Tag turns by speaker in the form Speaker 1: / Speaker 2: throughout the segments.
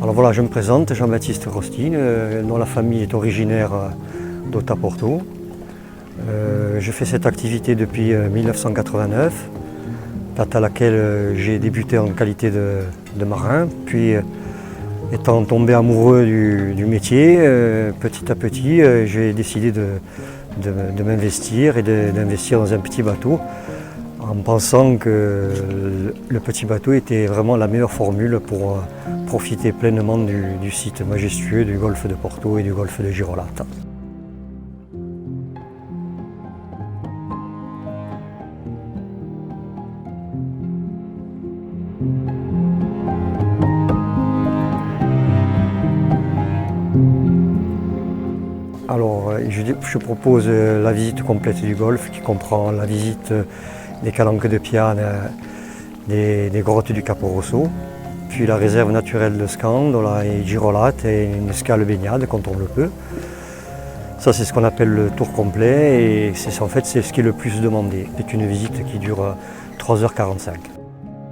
Speaker 1: Alors voilà, je me présente, Jean-Baptiste Rostine, dont la famille est originaire d'Otaporto. Je fais cette activité depuis 1989, date à laquelle j'ai débuté en qualité de marin. Puis, étant tombé amoureux du métier, petit à petit, j'ai décidé de m'investir et d'investir dans un petit bateau, en pensant que le petit bateau était vraiment la meilleure formule pour profiter pleinement du site majestueux du golfe de Porto et du golfe de Girolate. Alors, je propose la visite complète du golfe qui comprend la visite des calanques de Piane, des grottes du Capo Rosso, puis la réserve naturelle de Scandola et Girolate et une escale baignade quand on le peut. Ça, c'est ce qu'on appelle le tour complet et en fait c'est ce qui est le plus demandé. C'est une visite qui dure 3h45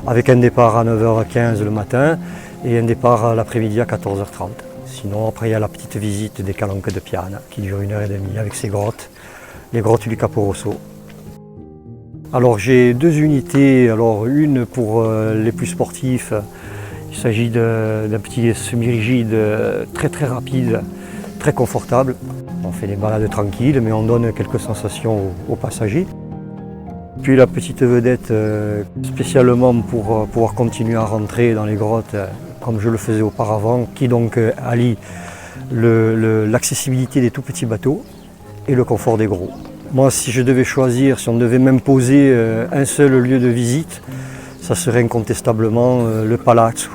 Speaker 1: avec un départ à 9h15 le matin et un départ à l'après-midi à 14h30. Sinon, après, il y a la petite visite des calanques de Piane qui dure 1h30 avec ses grottes, les grottes du Capo Rosso. Alors, j'ai deux unités. Alors, une pour les plus sportifs. Il s'agit d'un petit semi-rigide très rapide, très confortable. On fait des balades tranquilles, mais on donne quelques sensations aux passagers. Puis la petite vedette, spécialement pour pouvoir continuer à rentrer dans les grottes, comme je le faisais auparavant, qui donc allie l'accessibilité des tout petits bateaux et le confort des gros. Moi, si je devais choisir, si on devait m'imposer un seul lieu de visite, ça serait incontestablement le Palazzo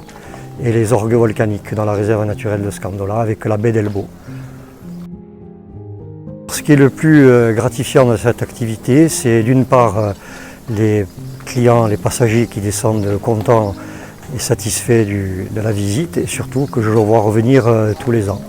Speaker 1: et les orgues volcaniques dans la réserve naturelle de Scandola avec la baie d'Elbo. Ce qui est le plus gratifiant dans cette activité, c'est d'une part les clients, les passagers qui descendent contents et satisfaits de la visite et surtout que je les vois revenir tous les ans.